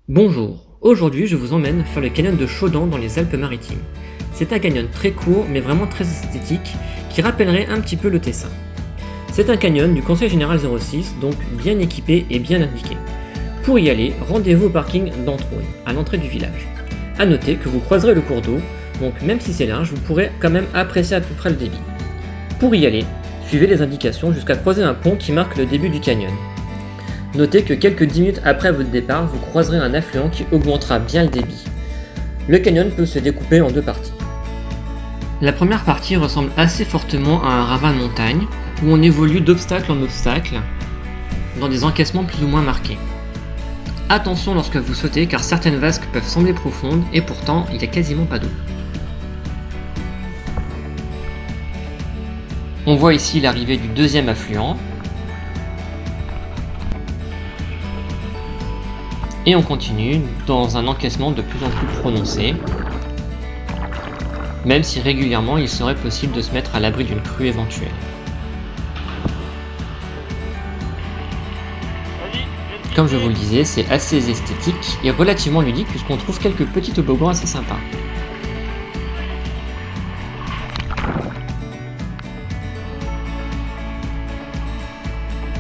Bonjour, aujourd'hui je vous emmène faire le canyon de Chaudan dans les Alpes-Maritimes. C'est un canyon très court mais vraiment très esthétique qui rappellerait un petit peu le Tessin. C'est un canyon du Conseil Général 06, donc bien équipé et bien indiqué. Pour y aller, rendez-vous au parking d'Entraunes, à l'entrée du village. A noter que vous croiserez le cours d'eau, donc même si c'est large, vous pourrez quand même apprécier à peu près le débit. Pour y aller, suivez les indications jusqu'à croiser un pont qui marque le début du canyon. Notez que quelques 10 minutes après votre départ, vous croiserez un affluent qui augmentera bien le débit. Le canyon peut se découper en deux parties. La première partie ressemble assez fortement à un ravin de montagne, où on évolue d'obstacle en obstacle, dans des encaissements plus ou moins marqués. Attention lorsque vous sautez, car certaines vasques peuvent sembler profondes, et pourtant il n'y a quasiment pas d'eau. On voit ici l'arrivée du deuxième affluent, et on continue dans un encaissement de plus en plus prononcé, même si régulièrement il serait possible de se mettre à l'abri d'une crue éventuelle. Comme je vous le disais, c'est assez esthétique et relativement ludique puisqu'on trouve quelques petits toboggans assez sympas.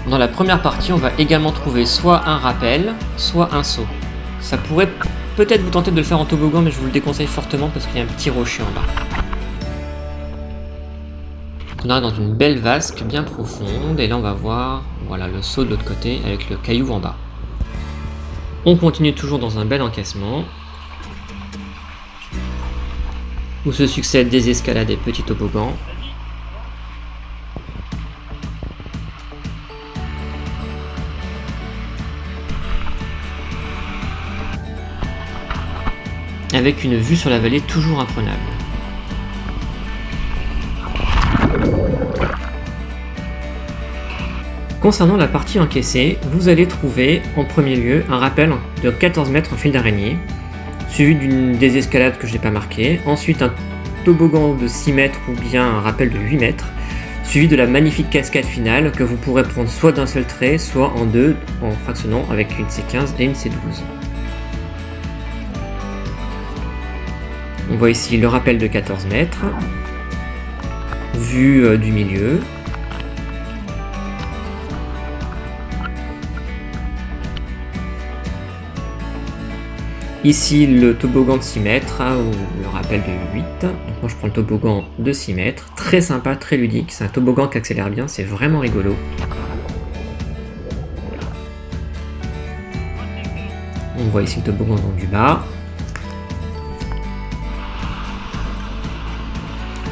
Dans la première partie, on va également trouver soit un rappel, soit un saut. Ça pourrait peut-être vous tenter de le faire en toboggan, mais je vous le déconseille fortement parce qu'il y a un petit rocher en bas. On arrive dans une belle vasque bien profonde, et là on va voir voilà, le saut de l'autre côté avec le caillou en bas. On continue toujours dans un bel encaissement, où se succèdent des escalades et petits toboggans. Avec une vue sur la vallée toujours imprenable. Concernant la partie encaissée, vous allez trouver en premier lieu un rappel de 14 mètres en fil d'araignée, suivi d'une désescalade que je n'ai pas marquée, ensuite un toboggan de 6 mètres ou bien un rappel de 8 mètres, suivi de la magnifique cascade finale que vous pourrez prendre soit d'un seul trait, soit en deux en fractionnant avec une C15 et une C12. On voit ici le rappel de 14 mètres, vue du milieu. Ici le toboggan de 6 mètres, ou le rappel de 8. Donc moi je prends le toboggan de 6 mètres, très sympa, très ludique, c'est un toboggan qui accélère bien, c'est vraiment rigolo. On voit ici le toboggan dans du bas.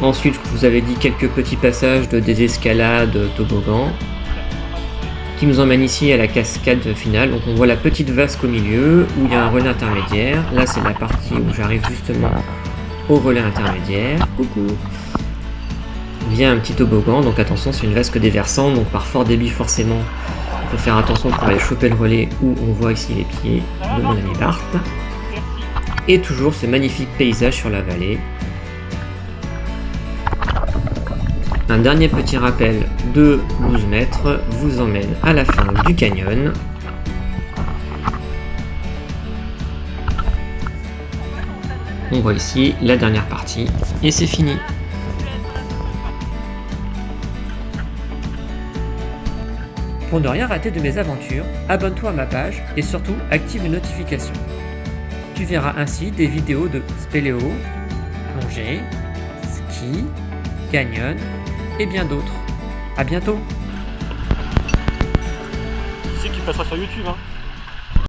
Ensuite, je vous avais dit quelques petits passages de désescalade toboggan qui nous emmènent ici à la cascade finale. Donc on voit la petite vasque au milieu où il y a un relais intermédiaire. Là c'est la partie où j'arrive justement au relais intermédiaire. Coucou. Il y a un petit toboggan, donc attention, c'est une vasque déversante, donc par fort débit forcément il faut faire attention pour aller choper le relais où on voit ici les pieds de mon ami Bart. Et toujours ce magnifique paysage sur la vallée. Un dernier petit rappel de 12 mètres vous emmène à la fin du canyon. On voit ici la dernière partie et c'est fini. Pour ne rien rater de mes aventures, abonne-toi à ma page et surtout active les notifications. Tu verras ainsi des vidéos de spéléo, plongée, ski, canyon et bien d'autres. A bientôt. Qui c'est qui passera sur YouTube, hein.